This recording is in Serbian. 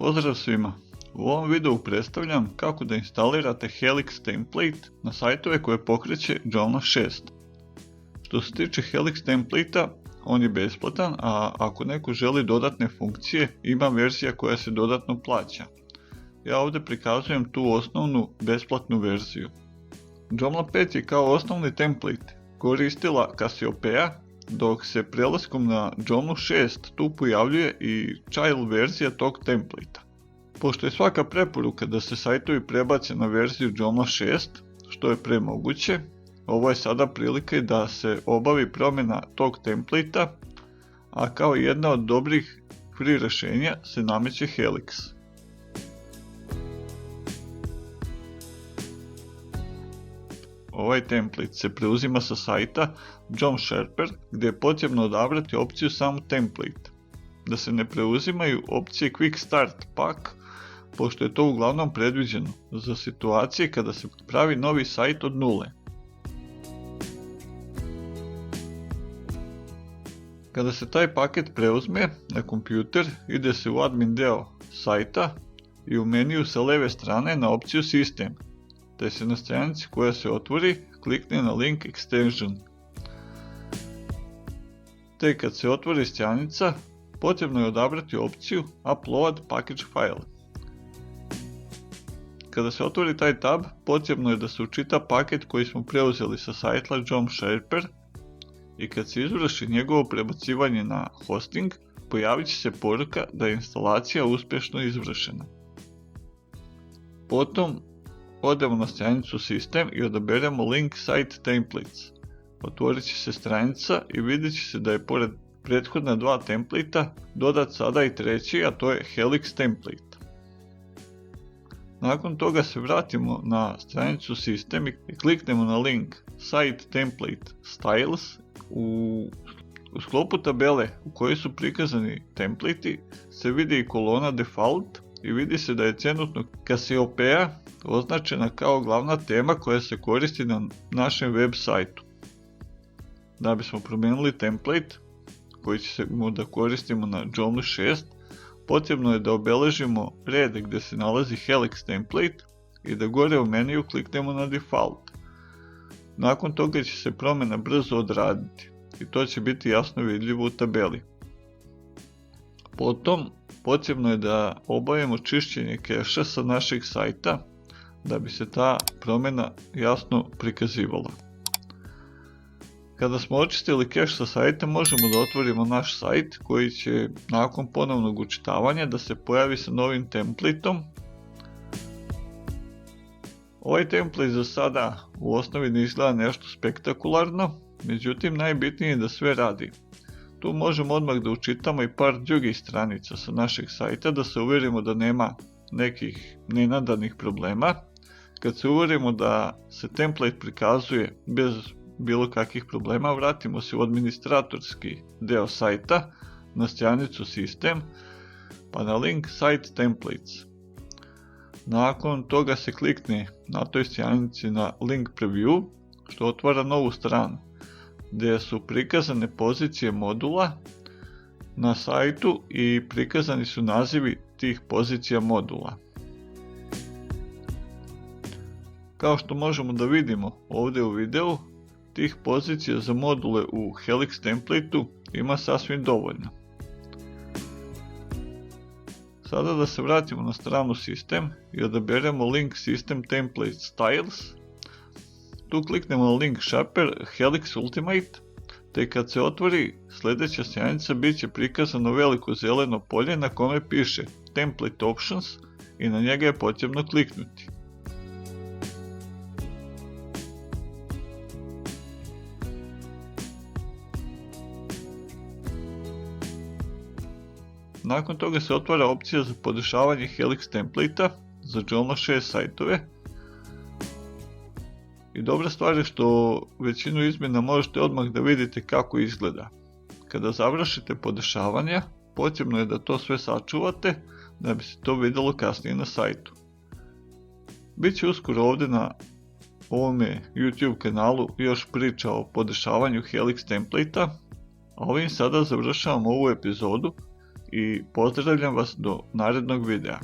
Pozdrav svima! U ovom videu predstavljam kako da instalirate Helix template na sajtove koje pokreće Joomla 6. Što se tiče Helix template-a, on je besplatan, a ako neko želi dodatne funkcije, ima verzija koja se dodatno plaća. Ja ovdje prikazujem tu osnovnu besplatnu verziju. Joomla 5 je kao osnovni template koristila Cassiopeia, dok se prelaskom na Joomla 6 tu pojavljuje i child verzija tog templata. Pošto je svaka preporuka da se sajtovi prebace na verziju Joomla 6, što je pre moguće, ovo je sada prilika da se obavi promjena tog templata, a kao jedna od dobrih free rješenja se nameće Helix. Ovaj template se preuzima sa sajta Joom Sherper, gdje je potrebno odabrati opciju samo template, da se ne preuzimaju opcije Quick Start Pack, pošto je to uglavnom predviđeno za situacije kada se pravi novi sajt od nule. Kada se taj paket preuzme na kompjuter, ide se u admin deo sajta i u meniju sa lijeve strane na opciju System, te se na stranici koja se otvori klikne na link Extension. Te kad se otvori stranica, potrebno je odabrati opciju Upload Package File. Kada se otvori taj tab, potrebno je da se učita paket koji smo preuzeli sa sajta Joom Sherper i kad se izvrši njegovo prebacivanje na hosting, pojavit će se poruka da je instalacija uspješno izvršena. Potom odemo na stranicu System i odaberemo link Site Templates. Otvorit će se stranica i vidjet će se da je pored prethodna dva templata dodat sada i treći, a to je Helix template. Nakon toga se vratimo na stranicu System i kliknemo na link Site Template Styles. U sklopu tabele u kojoj su prikazani templati se vidi i kolona Default i vidi se da je trenutno Cassiopeia označena kao glavna tema koja se koristi na našem web sajtu. Da bismo promijenili template koji ćemo da koristimo na Joomla 6, potrebno je da obeležimo red gdje se nalazi Helix template i da gore u meniju kliknemo na Default. Nakon toga će se promjena brzo odraditi i to će biti jasno vidljivo u tabeli. Potom potrebno je da obavimo čišćenje keša sa našeg sajta da bi se ta promjena jasno prikazivala. Kada smo očistili keš sa sajta, možemo da otvorimo naš sajt koji će nakon ponovnog učitavanja da se pojavi sa novim templateom. Ovaj template za sada u osnovi ne izgleda nešto spektakularno, međutim najbitnije je da sve radi. Tu možemo odmah da učitamo i par drugih stranica sa našeg sajta da se uvjerimo da nema nekih nenadanih problema. Kad se uvjerimo da se template prikazuje bez bilo kakvih problema, vratimo se u administratorski deo sajta na stranicu System pa na link Site Templates. Nakon toga se klikne na toj stranici na link Preview, što otvara novu stranu gdje su prikazane pozicije modula na sajtu i prikazani su nazivi tih pozicija modula. Kao što možemo da vidimo ovdje u videu, tih pozicija za module u Helix templateu ima sasvim dovoljno. Sada da se vratimo na stranu System i odaberemo link System Template Styles. Tu kliknemo na link Shopper Helix Ultimate, te kad se otvori sljedeća stranica bit će prikazano veliko zeleno polje na kome piše Template Options i na njega je potrebno kliknuti. Nakon toga se otvara opcija za podešavanje Helix templata za Joomla 6 sajtove. I dobra stvar je što većinu izmjena možete odmah da vidite kako izgleda. Kada završite podešavanja, potrebno je da to sve sačuvate da bi se to vidjelo kasnije na sajtu. Biće uskoro ovdje na ovome YouTube kanalu još priča o podešavanju Helix templata, a ovim sada završavam ovu epizodu i pozdravljam vas do narednog videa.